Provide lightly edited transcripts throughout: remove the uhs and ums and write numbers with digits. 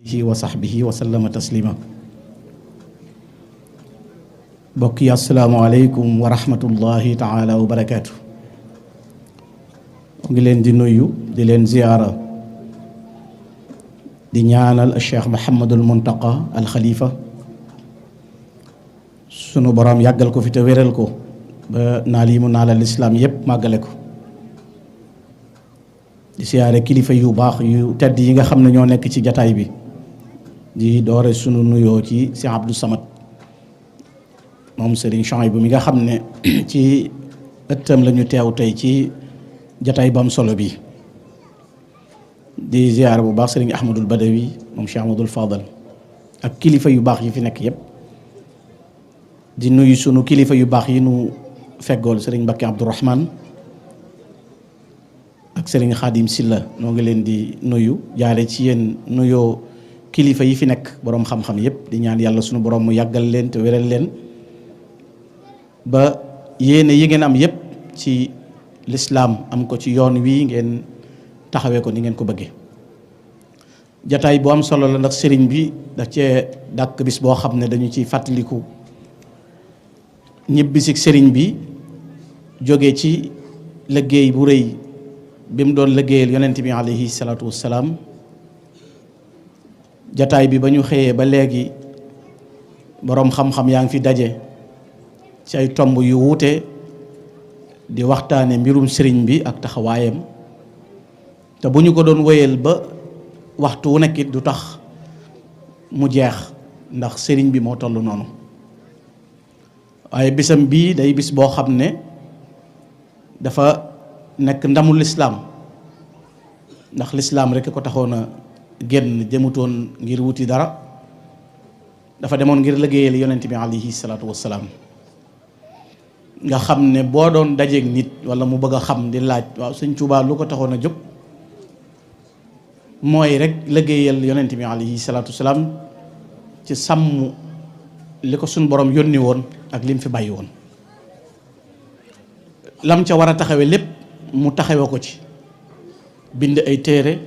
wa sahbihi wa sallama taslima. mbokk yi asalaamaaleykum wa rahmatullahi taala wa barakaatu. ngi leen di nuyu di leen ziyaara di ñaanal Cheikh Mouhamadul Muntaqa al Khalifa sunu boroom yàggal ko fi te wéral ko ba naal yi mu naalal lislaam yépp màggale ko. di siyaare kilifa yu baax yu tedd yi nga xam ne ñoo nekk ci jataay bi di doore sunu nuyoo ci si Abdou Samad moom Serigne Chouaïbou mi nga xam ne ci ëttam la ñu teew tey ci jataay bu am solo bi. di ziyaare bu baax Serigne Ahmadul Badawi moom Cheikh Ahmadul Fadal ak kilifa yu baax yi fi nekk yépp di nuyu sunu kilifa yu baax yi nu feggool Serigne Mbacké Abdourahman ak Serigne Khadim Silla noo ngi leen di nuyu jaare ci yéen nuyoo kilifa yi fi nekk boroom xam-xam yépp di ñaan yàlla sunu boroom mu yàggal leen te wéral leen ba yéene yi ngeen am yépp ci lislaam am ko ci yoon wi ngeen taxawee ko ni ngeen ko bëggee. jataay bu am solo la ndax sëriñ bi daf cee dàkk bis boo xam ne dañu ci fàttaliku ñibbisi sëriñ bi jóge ci liggéey bu rëy bi mu doon liggéeyal yonent bi alayhi salaatu wassalaam. jataay bi ba ñu xëyee ba léegi boroom xam-xam yaa ngi fi daje ci ay tomb yu wuute di waxtaane mbirum sëriñ bi ak taxawaayam te bu ñu ko doon wéyal ba waxtu wu nekkit du tax mu jeex ndax sëriñ bi moo toll noonu. waaye bisam bii day bis boo xam ne dafa nekk ndamul lislaam ndax lislaam rekk ko taxoon a génn jëmutoon ngir wuti dara, dafa demoon ngir liggéeyal yonent bi alayhi salaatu wassalaam. nga xam ne boo doon dajeeg nit walla mu bëgg a xam di laaj waaw Sëñ Tuubaa lu ko taxoon a jóg mooy rek liggéeyal yonent bi alayhi salaatu wassalaam ci sàmm li ko suñ borom yónni woon ak lim fi bàyyi woon. lam ca war a taxawe lépp mu taxawe ko ci bind ay téere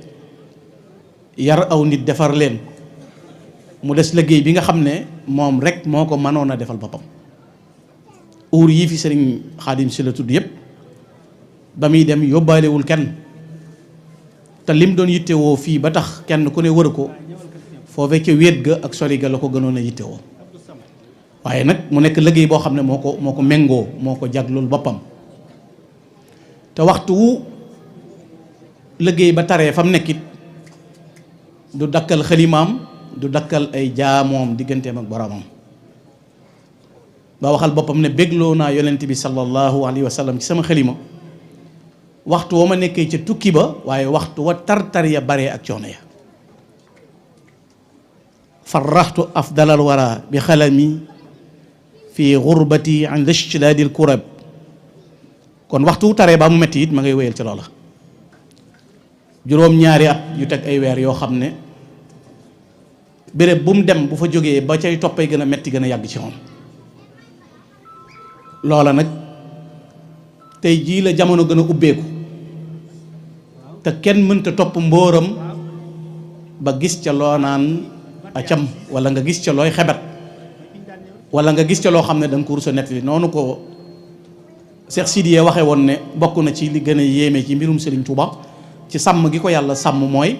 yar aw nit defar leen mu des liggéey bi nga xam ne moom rek moo ko mënoon a defal boppam. uur yi fi sëriñ Xaadim si la tudd yépp ba muy dem yóbbaalewul kenn te lim doon yittewoo fii ba tax kenn ku ne wër ko foofee ca wéet ga ak sori ga la ko gënoon a yittewoo. waaye nag mu nekk liggéey boo xam ne moo ko méngoo moo ko jaglul boppam. te waxtu wu liggéey ba taree fam nekkit du dakkal xalimaam du dakkal ay jaamoom digganteem ak boromam. ba waxal boppam ne bégloo naa yonent bi sallallahu alayhi wa sallam ci sama xalima waxtu wa ma nekkee ca tukki ba waaye waxtu wa tartar ya baree ak coono ya. farraxtu afdalal wara bi xalami fi gurbati inda ishtidaadil kurab. kon waxtu taree ba mu metti it ma ngay wéyal ci loola. juróom-ñaari at yu teg ay weer yoo xam ne béréb bu mu dem bu fa jógee ba cay toppay gën a metti gën a yàgg ci moom. loola nag tey jii la jamono gën a ubbeeku te kenn mënta topp mbóoram ba gis ca loo naan acam wala nga gis ca looy xebet wala nga gis ca loo xam ne da nga ko rusa nettali. noonu ko Cheikh Sidiye waxe woon ne bokk na ci li gën a yéeme ci mbirum Serigne Touba ci sàmm gi ko yàlla sàmm mooy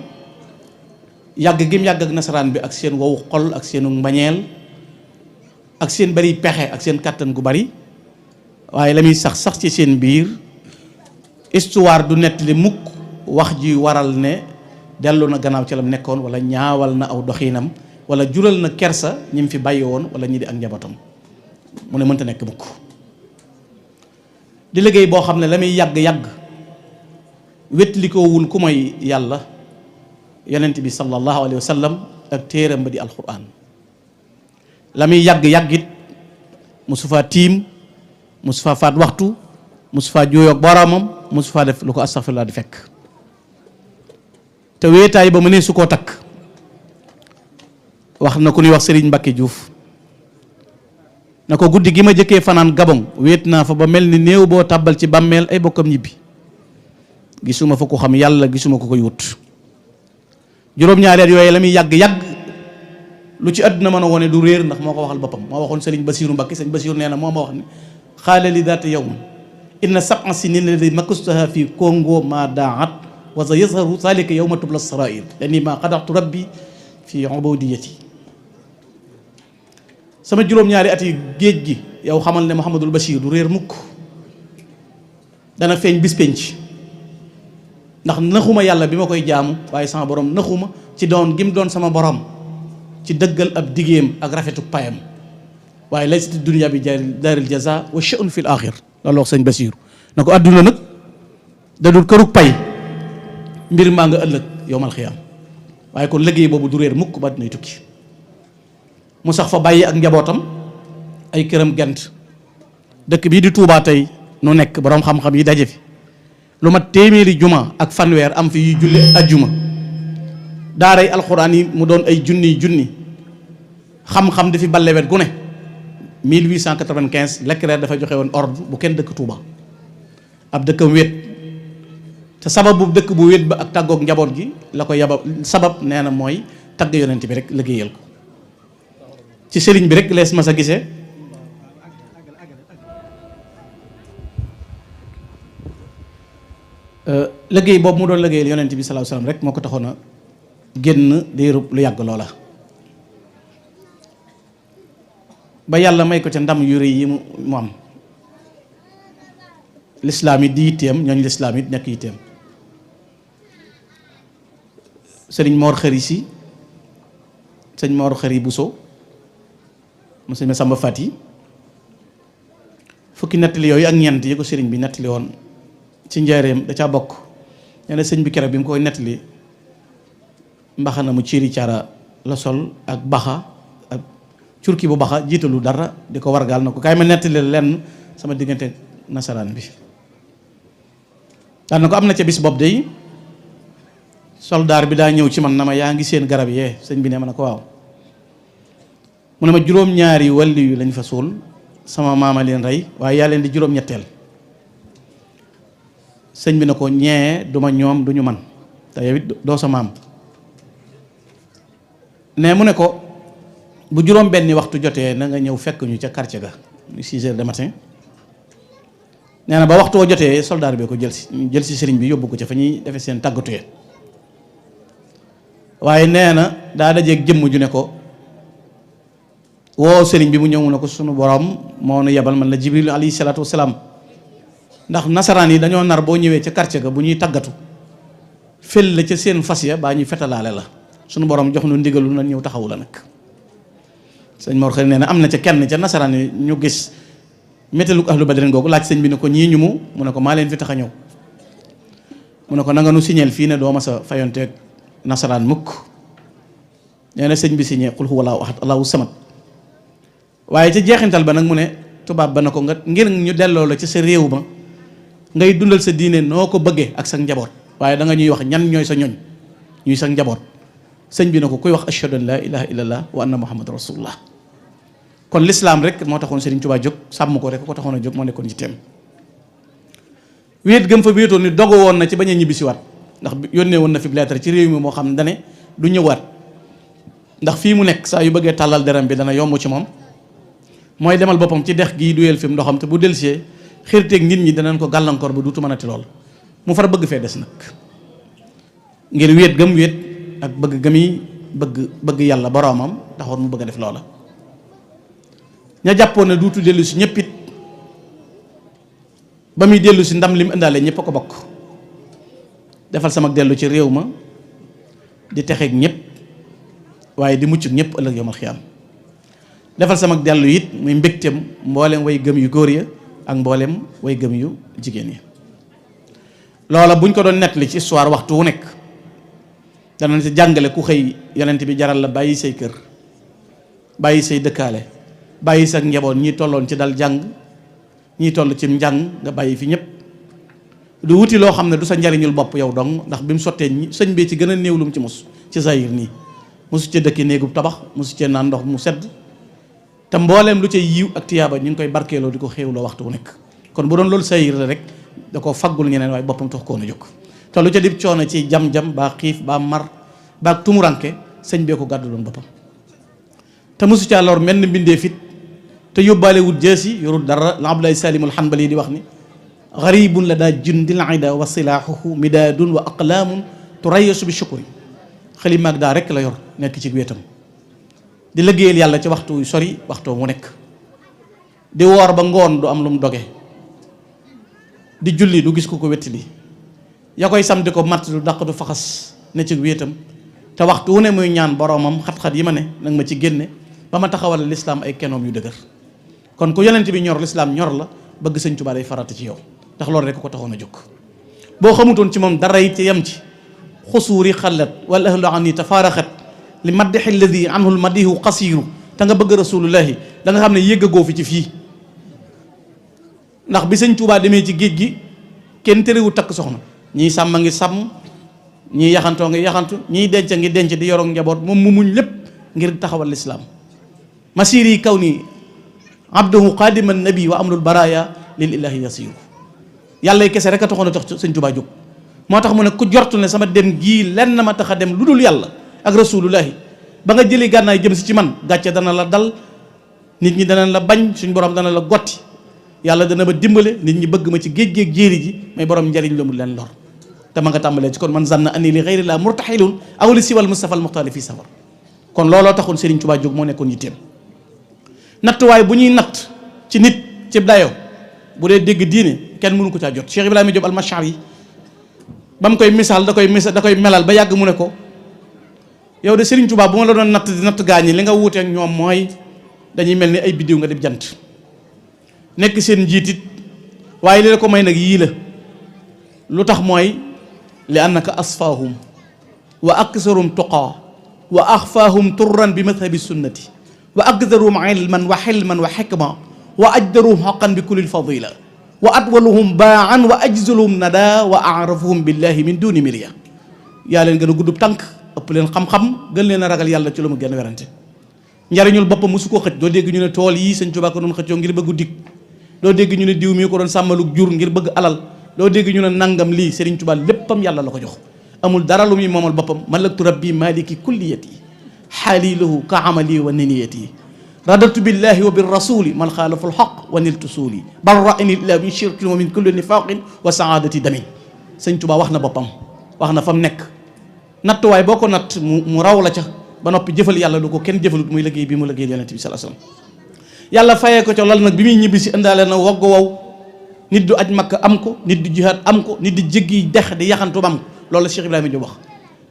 yàgg gim yàgg ak nasaraan bi ak seen wow xol ak seenu mbañeel ak seen bari pexe ak seen kàttan gu bari. waaye la muy sax ci seen biir histoire du nettali mukk wax ji waral ne dellu na gannaaw ci lam nekkoon wala ñaawal na aw doxiinam wala jural na kersa ñi mu fi bàyyi woon wala ñi di ak njabootam. mu ne mënta nekk mukk di liggéey boo xam ne la muy yàgg-yàgg wétlikoowul ku mooy yàlla yonent bi sallallahu alayhi wa sallam ak téeram ba di alquran. la muy yàgg-yàgg it musu faa tiim musu faa faat waxtu musu faa jooyoog boromam musu faa def lu ko astaghfirullah di fekk. te wéetaay ba mu ne su koo takk wax na ku ñuy wax Serigne Mbacké Diouf na ko guddi gi ma jëkkee fanaan Gabon wéet naa fa ba mel ni néew boo tàbbal ci bàmmeel ay bokkam ñibbi gisuma fa ko xam yàlla gisuma ko koy wut. juróom-ñaari at yooyu la muy yàgg-yàgg lu ci àdduna mën a wone du réer ndax moo ko waxal boppam moo waxoon sëriñ Basiiru Mbàkke sëriñ Basiiru nee na moo ma wax ne xaala li daata yawm inna sab'a sinina alladi makustaha fi Congo ma daat wa sa yazharu zalika yawma tubla sarair lani ma qadaxtu rabbi fi ubudiyati sama juróom-ñaari at yi géej gi yow xamal ne Mouhamadul Bachir du réer mukk dana feeñ bis penc ndax naxuma yàlla bi ma koy jaamu waaye sama borom naxuma ci doon gim doon sama borom ci dëggal ab digéem ak rafetu payam waaye laysati dunya bi daaril jaza wa sha'un fil axir loolu wax sëñ Bachir na ko àdduna nag da dul kërug pay mbir maa nga ëllëg yowmal xiyaam waaye kon liggéey boobu du réer mukk ba dinay tukki mu sax fa bàyyi ak njabootam ay këram gent dëkk bii di Touba tey nu nekk boroom xam-xam yi daje fi lu mat téeméeri juma ak fanweer am fi yu julli ajjuma daaray alxuraan yi mu doon ay junni xam-xam di fi balle wet gu ne 1895 Leclerc dafa joxe woon ordre bu kenn dëkk Touba ab dëkkam wéet te sabab bu dëkk bu wéet ba ak tàggoog njaboot gi la ko yaba sabab nee na mooy tagg yonent bi rek liggéeyal ko ci sëriñ bi rek lees ma sa gisee liggéey boobu mu doon liggéeyal yonent bi sallallahu alayhi wasallam rek moo ko taxoon a génn diirub lu yàgg loola ba yàlla may ko ca ndam yu rëy yi mu am lislaam it di yitteem ñooñ lislaam it nekk yitteem sëriñ Mor Xëri si sëñ Mor Xëri Buso mu sëñ Samba Fati fukki nettali yooyu ak ñeent yi ko sëriñ bi nettali woon ci njaareem da caa bokk nee na sëñ bi keroog bi mu koy nettali mbaxana mu ciiri cara la sol ak baxa ak curki bu baxa jiitalu dara di ko wargaal na ko kaay ma nettali lenn sama diggante nasaraan bi daan na ko am na ca bis bopp day soldaar bi daa ñëw ci man na ma yaa ngi seen garab yee sëñ bi ne ma ne ko waaw mu ne ma juróom-ñaari wàlli yu lañ fa suul sama maama leen rey waaye yaa leen di juróom-ñetteel sëñ bi ne ko ñee duma ñoom duñu man te yow it doo sa maam ne mu ne ko bu juróom benni waxtu jotee na nga ñëw fekk ñu ca quartier ga 6 heures du matin nee na ba waxtu woo jotee soldaar bi ko jël si sëriñ bi yóbbu ko ca fa ñuy defe seen tàggatuyee waaye nee na daa dajeeg jëmm ju ne ko woo sëriñ bi mu ñëw mu ne ko sunu borom moo nu yebal man la Jibril alayhi salaatu wasalaam ndax nasaraan yi dañoo nar boo ñëwee ca quartier ga bu ñuy tàggatu fel la ca seen fas ya baa ñuy fetalaale la sunu borom jox nu ndigalu na ñëw taxawu la nag sëñ Mor Xëri nee na am na ca kenn ca nasaraan yi ñu gis méttaluk ahlu badrin googu laaj sëñ bi ne ko ñii ñu mu ne ko maa leen fi tax a ñëw mu ne ko na nga nu signeel fii ne doo ma sa fayonteeg nasaraan mukk nee na sëñ bi signé qul huwa allahu ahad allahu samad waaye ca jeexintal ba nag mu ne tubaab ba na ko nga ngir ñu delloo la ci sa réew ma ngay dundal sa diine noo ko bëggee ak sa njaboot waaye da nga ñuy wax ñan ñooy sa ñoñ ñuy sa njaboot sëñ bi na ko kuy wax ashhadu an la ilaha illallah wa anna muhammad rasulullah kon l'islam rek moo taxoon Serigne Touba jóg sàmm ko rek ko taxoon a jóg moo nekkoon ci teem wéet gëm fa wéetoon ni dogo woon na ci bañ a ñibbisiwaat ndax yónnee woon na fi lettre ci réew mi moo xam ne dane du ñëwaat ndax fii mu nekk saa yu bëggee tàllal deram bi dana yomb ci moom mooy demal boppam ci dex gii duyeel fi mu ndoxam te bu delsee xirteeg nit ñi danañ ko gàllankoor ba duutu mënati lool mu far bëgg fee des nag ngir wéet gëm wéet ak bëgg gëmi bëgg yàlla boroomam taxoon mu bëgg a def loola ña jàppoon ne duutu dellu si ñëpp it ba muy dellu si ndam li mu indaale ñëpp a ko bokk defal sama dellu ci réew ma di texeeg ñëpp waaye di mucc ñëpp ëllëg yawmal xiyaam defal sama dellu it muy mbégteem mboolem way gëm yu góor ya ak mboolem way gëm yu jigéen yi loola buñ ko doon nettali ci histoire waxtu wu nekk danañ ci jàngale ku xëy yonent bi jaral la bàyyi say kër bàyyi say dëkkaale bàyyi sa njaboot ñii tolloon ci dal jàng ñii toll ci njàng nga bàyyi fi ñëpp du wuti loo xam ne du sa njariñul bopp yow dong ndax bi mu sottee sëñ bee ci gën a néew lu mu ci mos ci zahir nii mosu cee dëkki néegub tabax mosu cee naan ndox mu sedd te mbooleem lu cay yiw ak tiyaaba ñu ngi koy barkeeloo di ko xéewloo waxtu wu nekk kon bu doon loolu zahir la rek da koo faggul ñeneen waaye boppam tax koon a jóg te lu ca dib coono ci jam-jam baa xiif baa mar baa tumuranke sëñ bee ko gàddu doon boppam te mosu caa lor mel ni mbindee fit te yóbbaale wut jeesi yorul dara la Abdoulaye Salimul Hanbali di wax ni garibun la daa jundil ida wa silaahuhu midaadun wa aqlaamun turayasu bi shukri xalimaag daa rek la yor nekk ci wéetam di liggéeyal yàlla ci waxtu sori waxtu mu nekk di woor ba ngoon du am lu mu doge di julli du gis ku ko wettili ya koy sam di ko matt du daq du faxas ne ci wéetam te waxtu wu ne muy ñaan boroomam xat-xat yi ma ne nag ma ci génne ba ma taxawal lislaam ay kenoom yu dëgër kon ku yonent bi ñor lislaam ñor la bëgg sëñ Tuubaa day farata ci yow ndax loolu rek ko taxoon a jóg boo xamutoon ci moom dara it yem ci xusuuri xallat wala ahlu an yi tafaaraxat li maddixi alladi anhu lmadihu qasiru te nga bëgg rasulullahi da nga xam ne yëggagoo fi ci fii ndax bi sëñ Tuubaa demee ci géej gi kenn terewul takk soxna ñii sàmm ngi sàmm ñii yaxantoo ngi yaxantu ñii denc ngi denc di yoroog njaboot moom mu muñ lépp ngir taxawal lislaam masiri kaw ni abduhu qaadima nabi wa amrul baraya lil ilahi yasiru yàlla kese rek a taxoon a tax sëñ Tuubaa jóg moo tax mu ne ku jortu ne sama dem gii lenn ma tax a dem lu dul yàlla ak rasulullahi ba nga jëli gànnaay jëm si ci man gàcce dana la dal nit ñi dana la bañ suñ borom dana la gotti yàlla dana ba dimbale nit ñi bëgg ma ci géej géej jéeri ji may borom njariñ la mu leen lor te ma nga tàmbalee ci kon man zanna ani li ghayri la murtaxilun aw li siwal mustafa al muxtaali fii safar kon looloo taxoon Serigne Touba jóg moo nekkoon yitteem nattuwaay bu ñuy natt ci nit ci dayo bu dee dégg diine kenn mënu ko caa jot Cheikh Ibrahima Diop al-Mashari yi ba mu koy misaal da koy melal ba yàgg mu ne ko yow de Serigne Touba bu ma la doon natt di natt gaañi li nga wuuteek ñoom mooy dañuy mel ni ay biddiw nga def jant nekk seen njiitit waaye li la ko may nag yii la lu tax mooy li annaka asfaahum wa aksarum tuqaa wa axfaahum turran bi madhabi sunnati wa akdaruhum ilman wa xilman wa xikma wa ajdaruhum xaqan bi kulli fadila wa atwaluhum baan wa ajzaluhum nada wa arafuhum billahi min duni mirya yaa leen gën a guddub tànk ëpp leen xam-xam gën leen a ragal yàlla ci lu mu gën werante njariñul boppam mosu koo xëj doo dégg ñu ne tool yii Sëñ Tuubaa ko doon xëccoo ngir bëggu dig doo dégg ñu ne diw mii ko doon sàmmaluk jur ngir bëgg alal doo dégg ñu ne nangam lii Sëriñ Tuubaa léppam yàlla la ko jox amul dara lu muy moomal boppam malaktu rabbi maliki kulliyati xaali lahu ka amali wa niniyati radatu billahi wa birrasuli man xaalafu lxaq wa niltu suuli barra'ani llah min shirkin wa min kulli nifaqin wa saadati damin Sëñ Tuubaa wax na boppam wax na fa mu nekk nattuwaay boo ko natt mu raw la ca ba noppi jëfal yàlla lu ko kenn jëfalut muy liggéey bi mu liggéey yonent bi sallallahu alayhi wasallam yàlla fayee ko ca lool nag bi muy ñibbi si indaale na wogg wow nit du aj makka am ko nit du jihaad am ko nit di jéggi dex di yaxantu am ko loolu la Cheikh Ibrahima Diop wax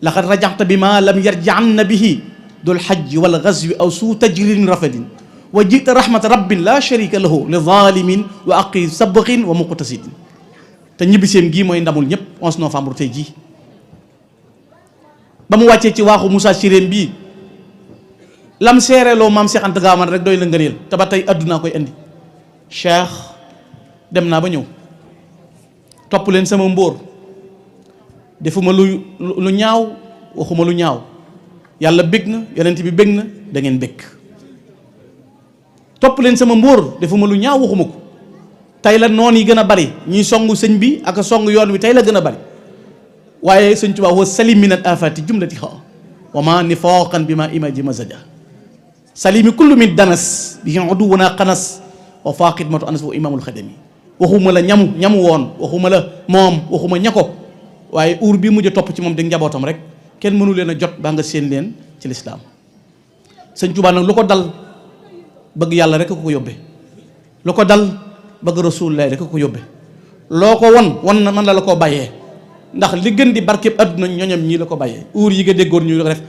laqad rajaxta bi ma lam yarji'anna bihi dul hajji wal ghazwi aw suu tajrin rafadin wa jita rahmata rabbin la sharika lahu li zalimin wa aqi sabqin wa muqtasidin te ñibbiseem gii mooy ndamul ñëpp 11 novembre tey jii ba mu wàccee ci waaxu Moussa Siréem bii lam seereeloo maam Cheikh Anta Gaawaan rek doy la ngëneel te ba tey addunaa koy indi Cheikh dem naa ba ñëw topp leen sama mbóor defuma lu ñaaw waxuma lu ñaaw yàlla bég na yonent bi bég na da ngeen bég topp leen sama mbóor defuma lu ñaaw waxuma ko tey la noon yi gën a bari ñuy songu sëñ bi ak song yoon wi tey la gën a bari waaye sëñ Tuubaa wa salim min al afati jumlatiha wa ma nifaqan bi ma imaji mazaja salimi kullu min danas bi uduwana qanas wa faqid matu anas wa imamul xadami waxuma la ñamu woon waxuma la moom waxuma ña ko waaye uur bi mujj a topp ci moom di njabootam rek kenn mënu leen a jot baa nga séen leen ci lislaam sëñ Tuubaa nag lu ko dal bëgg yàlla rek ko ko yóbbe lu ko dal bëgg rasulullah rek ko yóbbe loo ko won na man la koo bàyyee ndax li gën di barkeb adduna ñoñam ñii la ko bàyyee uur yi nga déggoon ñu ko def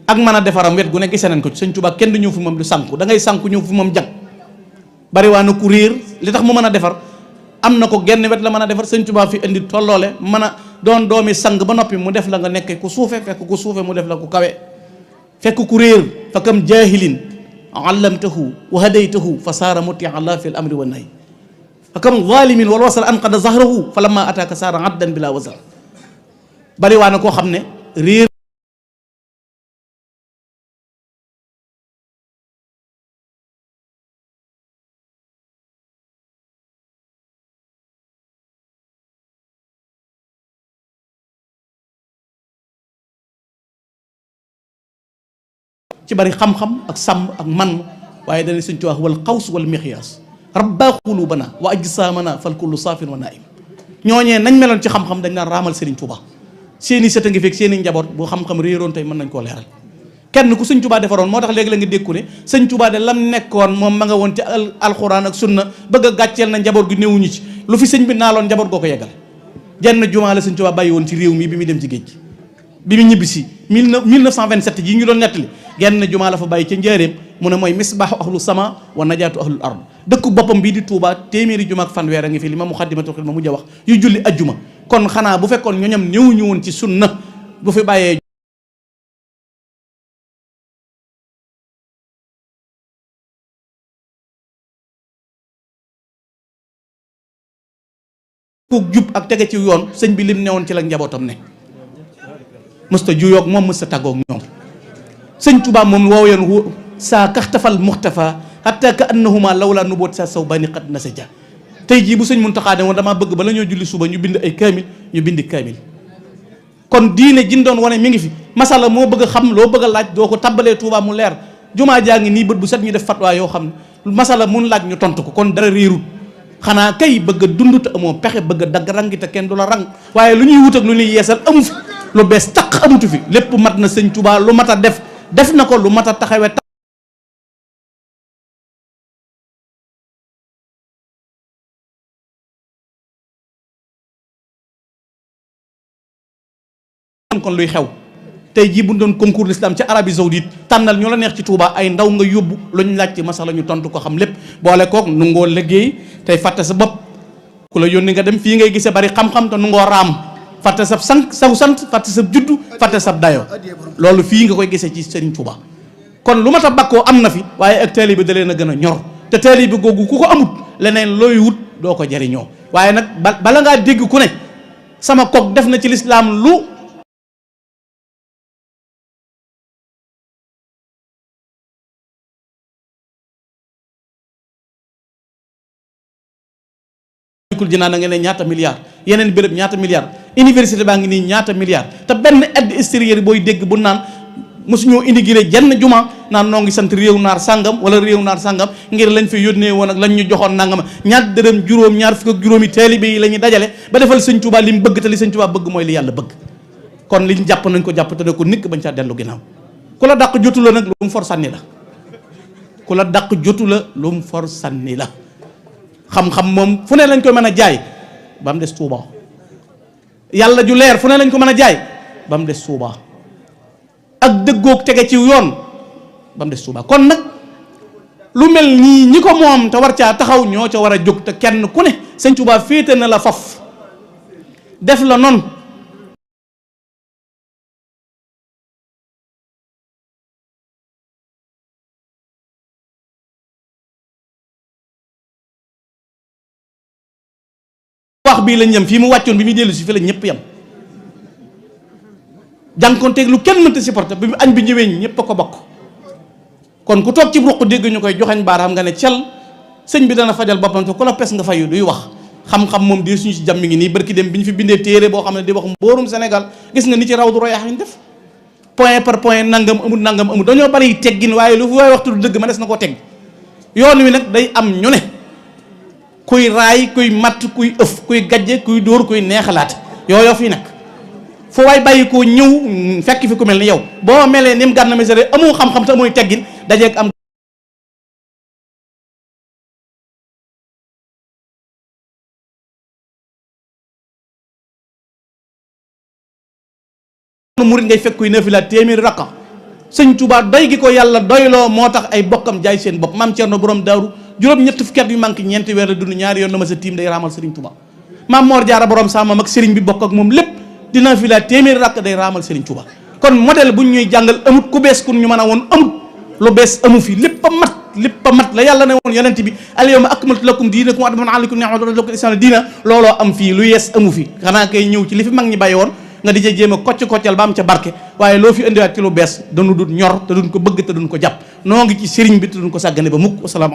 ak mën a defaram wet gu ne gisee nañ ko ci sëñ Tuubaa kenn du ñëw fi moom du sànku da ngay sànku ñëw fi moom jag bari waa na ku réer li tax mu mën a defar am na ko genn wet la mën a defar sëñ Tuubaa fi indi tolloole mën a doon doomi sang ba noppi mu def la nga nekke ku suufe fekk ku suufe mu def la ku kawe fekk ku réer fa kam jaahilin allamtahu wa hadaytahu fa saara muti allah fi l amri wa nahy fa kam zalimin wal wasal anqada zahrahu fa lamma ataaka saara addan bila wasal bari waa na koo xam ne réer ci bari xam-xam ak sàmm ak man waaye dana Sëñ Tuubaa wal xaws wal mixiyaas rabba qulubana wa ajsamana fal kullu saafin wa naim. ñooñee nañ meloon ci xam-xam dañ naan raamal Sëriñ Tuubaa seeni sët a ngi fekk seeni njaboot bu xam-xam réeroon tey mën nañ koo leeral. kenn ku Sëñ Tuubaa defaroon moo tax léegi la nga dékku ne Sëñ Tuubaa de lam nekkoon moom ma nga woon ci alxuraan ak sunna bëgg a gàcceel na njaboot gi néewuñu ci lu fi sëñ bi naaloon njaboot goo ko yeggal. jenn jumaa la Sëñ Tuubaa bàyyi woon ci réew mi bi muy dem ci géej gi bi mu ñibbi si 1927 yi ñu doon nettali genn jumaa la fa bàyyi ca njaareem mu ne mooy misbaaxu ahlu sama wa najaatu ahlul ard dëkku boppam bii di Touba téeméeri juma ak fanweer a ngi fi li ma Muxaddamatul Xidma mujj a wax yu julli ajjuma kon xanaa bu fekkoon ñoñam néewuñu woon ci sunna bu fi bàyyee ku jub ak tege ci yoon sëñ bi lim newoon ci la njabootam ne mësta juyoog moom mësta tàggoog ñoom. Sëñ Tuubaa moom woow yoon saa kaxtafal muxtafa hatta ka annahuma lawla nuboot sa saw bani qad nasaja. tey jii bu sëñ Muntaxaa ne woon damaa bëgg bala ñoo julli suba ñu bind ay kaamil ñu bindi kaamil. kon diine jin doon wane mi ngi fi masala moo bëgg a xam loo bëgg a laaj doo ko tabbalee Tuubaa mu leer jumaa jaa ngi nii bët bu set ñu def fatwa yoo xam ne masala mun laaj ñu tontu ko kon dara réerut xanaa kay bëgg a dund te amoo pexe bëgg a dagg rangi te kenn du la rang waaye lu ñuy wut ak lu ñuy yeesal amu fi lu bees taq amutu fi lépp mat na Sëñ Tuubaa lu mat a def na ko lu mat a taxawe kon luy xew tey jii bu doon concours l'islam ci Arabie Saoudite tànnal ñu la neex ci Touba ay ndaw nga yóbbu lu ñu laaj ci masala ñu tontu ko xam lépp boole kook nu ngoo liggéey tey fàtte sa bopp ku la yónni nga dem fii ngay gisee bari xam-xam te nu ngoo raam fàtte sa saw sant fàtte sa juddu fàtte sa dayo loolu fii nga koy gisee ci Serigne Touba kon lu mat a bakkoo am na fi waaye ak taalibe da leen a gën a ñor te taalibe googu ku ko amut leneen looy wut doo ko jariñoo waaye nag bala ngaa dégg ku ne sama kok def na ci lislaam lu kul jinaa na nga ne ñaata milliards yeneen béréb ñaata milliards université baa ngi nii ñaata milliards te benn aide extérieure booy dégg bu naan mosuñoo indigré jenn juma naan noo ngi sant réew naar sàngam wala réew naar sàngam ngir lañ fi yónnee woon ak lañ ñu joxoon nangam ñaar dërëm juróom ñaar fukk ak juróomi taalibe yi la ñuy dajale ba defal Sëñ Tuubaa li mu bëgg te li Sëñ Tuubaa bëgg mooy li yàlla bëgg kon liñ jàpp nañ ko jàpp te ne ko nikk bañ caa dellu ginnaaw ku la dàq jotu la nag lu mu for sànni la ku la dàq jotu la lu mu for sànni la xam-xam moom fu ne lañ ko mën a jaay ba mu des Touba yàlla ju leer fu ne lañ ko mën a jaay ba mu des Touba ak dëggoog tege ci yoon ba mu des Touba kon nag lu mel nii ñi ko moom te war caa taxaw ñoo ca war a jóg te kenn ku ne Sëñ Touba féete na la faf def la noonu wax bii lañ yem fii mu wàccoon bi muy dellu si fi la ñëpp yem jànkonteeg lu kenn mënta supporter bi mu añ bi ñëwee ñëpp a ko bokk kon ku toog ci ruq dégg ñu koy joxañ baaraam nga ne cel sëñ bi dana fajal boppam te ku la pes nga fayu duy wax xam-xam moom di suñu si jàmm ngi nii barki dem bi ñu fi bindee téere boo xam ne di wax mbóorum Sénégal gis nga ni ci raw du royaax ñu def point par point nangam amul dañoo bari teggin waaye lu fi waay waxtu du dëgg ma des na koo tegg yoon wi nag day am ñu ne kuy raay kuy matt kuy ëf kuy gajje kuy dóor kuy neexalaat yooyu fii nag foo waay bàyyi koo ñëw fekk fi ku mel ni yow boo melee ni mu gànna mesere amoo xam-xam te amuy teggin dajeeg am murit ngay fekk kuy nafila téeméeri rakka Sëñ Tuubaa doy gi ko yàlla doyloo moo tax ay bokkam jaay seen bopp maam Cerno borom daaru juróom ñett fukki at yu manqué ñeenti weer la dund ñaari yoon na ma sa tiim day raamal Sëriñ Tuubaa maam Moor Jaara borom sama mag sëriñ bi bokk ak moom lépp dina fi la téeméeri rakk day raamal Sëriñ Tuubaa kon modèle bu ñuy jàngal amut ku bees kun ñu mën a woon amut lu bees amu fi lépp a mat la yàlla ne woon yonent bi al yawma akmaltu lakum diinakum wa atmamtu alaykum ni'mati wa raditu lakum al-islaama diina looloo am fii lu yees amu fi xanaa kay ñëw ci li fi mag ñi bàyyi woon nga di jéem a koccal ba am ca barke waaye loo fi indiwaat ci lu bees dañu dul ñor te duñ ko bëgg te duñ ko jàpp noo ngi ci sëriñ bi te duñ ko sàggane ba mukk wasalaam